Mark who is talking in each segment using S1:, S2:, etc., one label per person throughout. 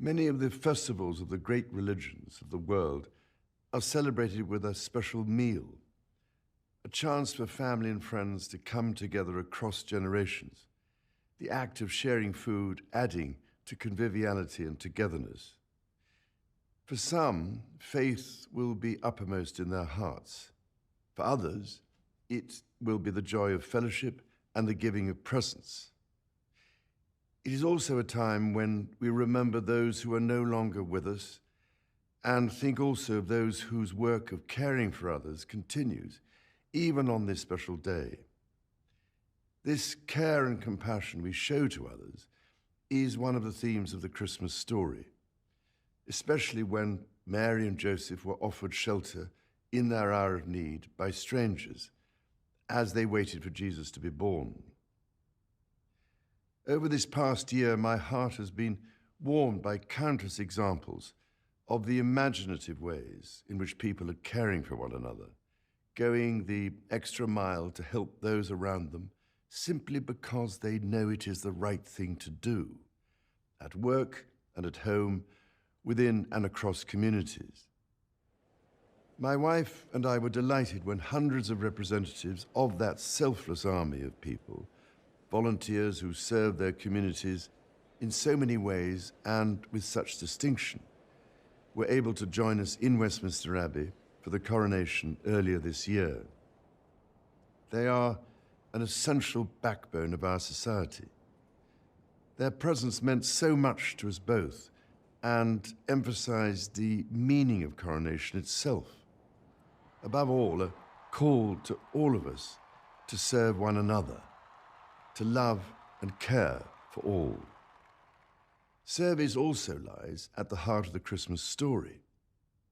S1: Many of the festivals of the great religions of the world are celebrated with a special meal, a chance for family and friends to come together across generations, the act of sharing food adding to conviviality and togetherness. For some, faith will be uppermost in their hearts. For others, it will be the joy of fellowship and the giving of presents. It is also a time when we remember those who are no longer with us and think also of those whose work of caring for others continues, even on this special day. This care and compassion we show to others is one of the themes of the Christmas story, especially when Mary and Joseph were offered shelter in their hour of need by strangers as they waited for Jesus to be born. Over this past year, my heart has been warmed by countless examples of the imaginative ways in which people are caring for one another, going the extra mile to help those around them simply because they know it is the right thing to do, at work and at home, within and across communities. My wife and I were delighted when hundreds of representatives of that selfless army of people, volunteers who serve their communities in so many ways and with such distinction, were able to join us in Westminster Abbey for the coronation earlier this year. They are an essential backbone of our society. Their presence meant so much to us both and emphasized the meaning of coronation itself. Above all, a call to all of us to serve one another, to love and care for all. Service also lies at the heart of the Christmas story,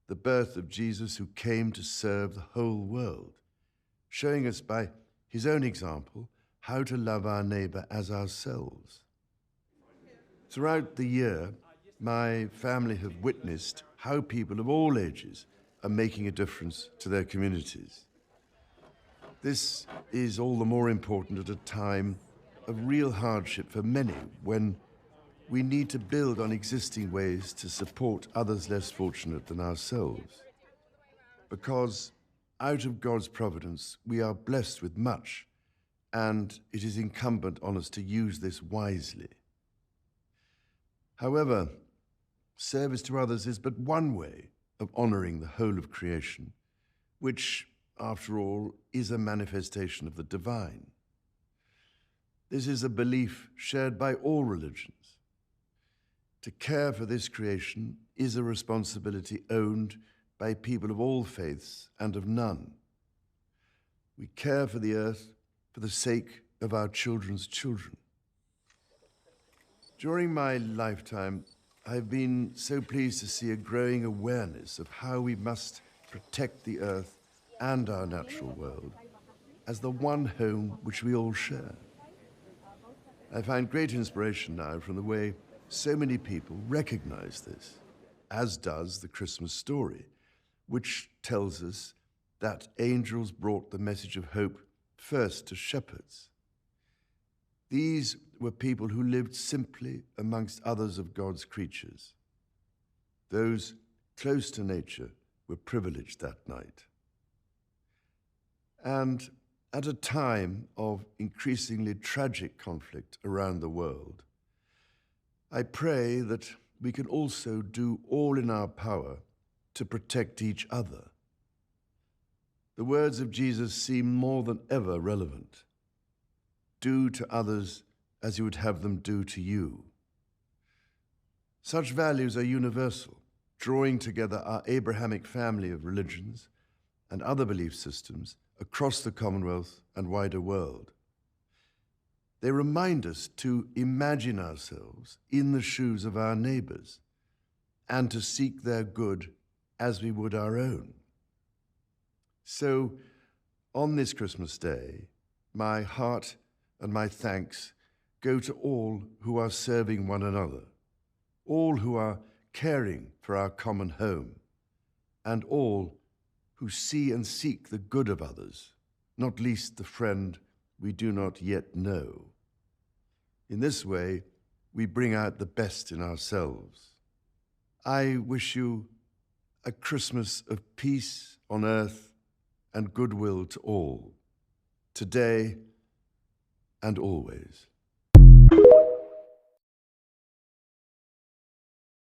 S1: the birth of Jesus who came to serve the whole world, showing us by his own example how to love our neighbor as ourselves. Throughout the year, my family have witnessed how people of all ages are making a difference to their communities. This is all the more important at a time of real hardship for many, when we need to build on existing ways to support others less fortunate than ourselves. Because out of God's providence, we are blessed with much, and it is incumbent on us to use this wisely. However, service to others is but one way of honoring the whole of creation, which, after all, is a manifestation of the divine. This is a belief shared by all religions. To care for this creation is a responsibility owned by people of all faiths and of none. We care for the earth for the sake of our children's children. During my lifetime, I've been so pleased to see a growing awareness of how we must protect the earth and our natural world as the one home which we all share. I find great inspiration now from the way so many people recognize this, as does the Christmas story, which tells us that angels brought the message of hope first to shepherds. These were people who lived simply amongst others of God's creatures. Those close to nature were privileged that night. And at a time of increasingly tragic conflict around the world, I pray that we can also do all in our power to protect each other. The words of Jesus seem more than ever relevant. Do to others as you would have them do to you. Such values are universal, drawing together our Abrahamic family of religions and other belief systems across the Commonwealth and wider world. They remind us to imagine ourselves in the shoes of our neighbors and to seek their good as we would our own. So, on this Christmas Day, my heart and my thanks go to all who are serving one another, all who are caring for our common home, and all who see and seek the good of others, not least the friend we do not yet know. In this way, we bring out the best in ourselves. I wish you a Christmas of peace on earth and goodwill to all, today and always.